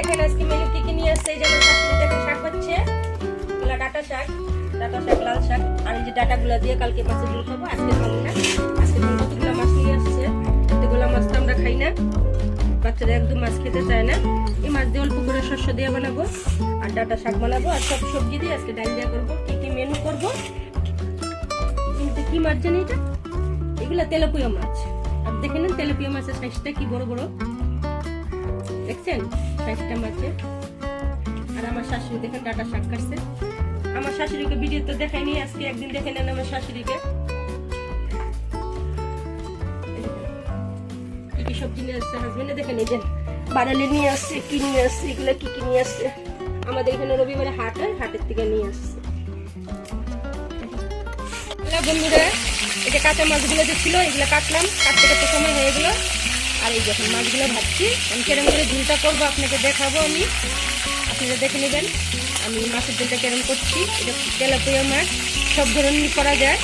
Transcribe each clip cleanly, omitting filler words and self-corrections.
দেখেন আজকে মেনু কি কি নিয়ে আসছে। এই যে আমার শাশুড়ি দেখেন শাক পাচ্ছে, এগুলা ডাটা শাক, লাল শাক। আর এই যে ডাটাগুলো দিয়ে কালকে মাছের ঝোল খাবো, আজকে খাবো না। আজকে কতগুলো মাছ নিয়ে আসছে, এতগুলো মাছ তো আমরা খাই না, বাচ্চারা একদম মাছ খেতে চায় না। এই মাছ দিয়ে অল্প করে শস্য দিয়ে বানাবো, আর ডাটা শাক বানাবো, আর সব সবজি দিয়ে আজকে ডাল দিয়ে করবো। কি কি মেনু করবো, কি মাছ জানি এটা, এগুলা তেলাপিয়া মাছ। আর দেখে নেন তেলাপিয়া মাছের সাইজটা কি বড় বড়, দেখছেন সাইজটা মাছের। আর আমার শাশুড়ি দেখেন ডাটা শাক কাটছে। আমার শাশুড়িকে ভিডিও তো দেখাইনি, আজকে একদিন দেখে নেন আমার শাশুড়িকে। কি কি সবজি নিয়ে আসছে হাজবেন্ডে দেখে নিয়েছেন, বাড়ালি নিয়ে আসছে, কি নিয়ে আসছে, এগুলা কি কি নিয়ে আসছে। আমাদের এখানে রবিবারে হাট হয়, হাটের থেকে নিয়ে আসছে। বন্ধুরা এই যে কাঁচা মাছগুলো যে ছিল এগুলো কাটলাম, কাটতে কাটতে সময় হয়ে গেল। আর এই যখন মাছগুলো ভাজছি আমি কেরম করে ঝুলটা করবো আপনাকে দেখাবো, আমি আপনারা দেখে নেবেন আমি মাছের ঝোলটা কেরম করছি। এটা তেলাপিয়া মাছ, সব ধরনের করা যায়,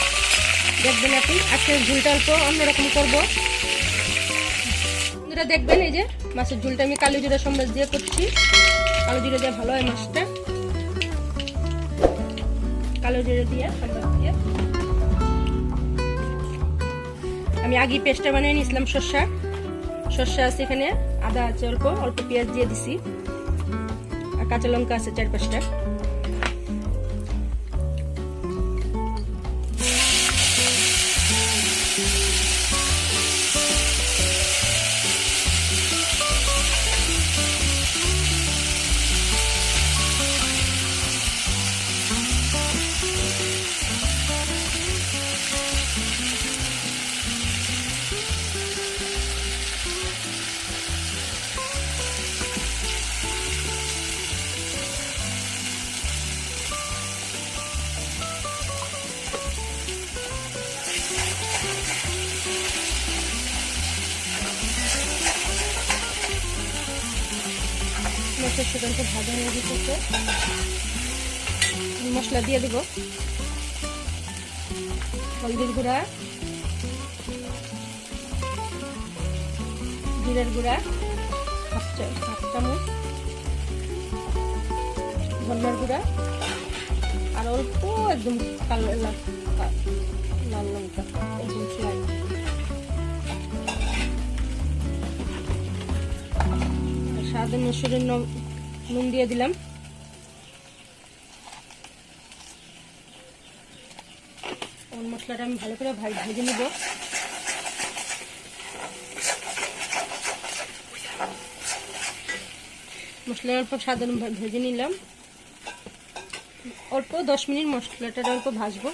দেখবেন আপনি। আজকে ঝুলটা অল্প অন্যরকম করবো বন্ধুরা, দেখবেন। এই যে মাছের ঝোলটা আমি কালো জিরা সম্বাস দিয়ে করছি, কালো জিরা দিয়ে ভালো হয় মাছটা, কালো জিরা দিয়ে সম্বাস দিয়ে। আমি আগে পেস্টটা বানিয়ে নিয়েছিলাম, শসা আছে এখানে, আদা আছে অল্প অল্প, পেঁয়াজ দিয়ে দিছি, আর কাঁচা লঙ্কা আছে 4-5টা। মাছের সাথে অল্প ভাজা হয়ে গেছে, মশলা দিয়ে দেব। হলদির গুঁড়া, জিরের গুঁড়া হাফ চামচ, ধনিয়ার গুঁড়া, আর অল্প একদম কালো লাল লঙ্কা একদম ফ্রাই। স্বাদ অনুসারে নুন দিয়ে দিলাম। মশলাটা আমি ভালো করে ভেজে নিব। মশলা অল্প স্বাদ ভেজে নিলাম, অল্প 10 মিনিট মশলাটা অল্প ভাজবো।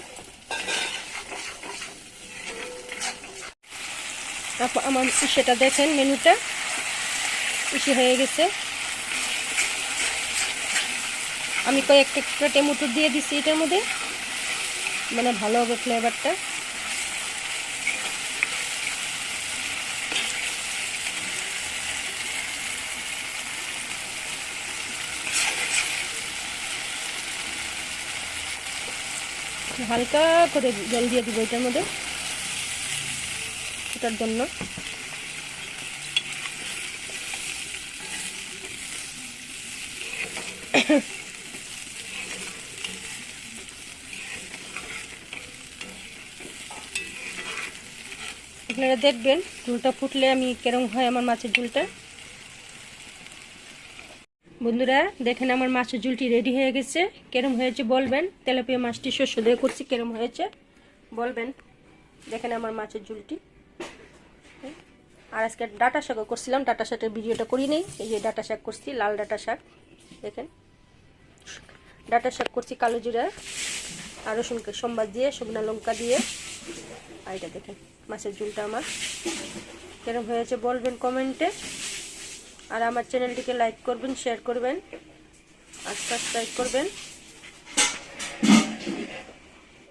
তারপর আমার সেটা দেখেন মেনুটা ইসে হয়ে গেছে। আমি কয়েকটা টমেটো দিয়ে দিচ্ছি এটার মধ্যে, মানে ভালো হবে ফ্লেভারটা। হালকা করে জল দিয়ে দিব এটার মধ্যে এটার জন্য। আপনারা দেখবেন ঝোলটা ফুটলে আমি কেরম হয় আমার মাছের ঝোলটা। বন্ধুরা দেখেন আমার মাছের ঝোলটি রেডি হয়ে গেছে, কেরম হয়েছে বলবেন। তেলাপিয়া মাছটি শস্য দিয়ে করছি, কেরম হয়েছে বলবেন। দেখেন আমার মাছের ঝোলটি। আর আজকে ডাটা শাকও করছিলাম, ডাটা শাকের ভিডিওটা করি নেই। এই যে ডাটা শাক করছি, লাল ডাটা শাক, দেখেন ডাটা শাক করছি কালো জিরা আর রসুন সম্বাদ দিয়ে, শুকনো লঙ্কা দিয়ে। আর এটা দেখেন মাছের ঝোলটা আমার কেরম হয়েছে বলবেন কমেন্টে। আর আমার চ্যানেলটিকে লাইক করবেন, শেয়ার করবেন আর সাবস্ক্রাইব করবেন।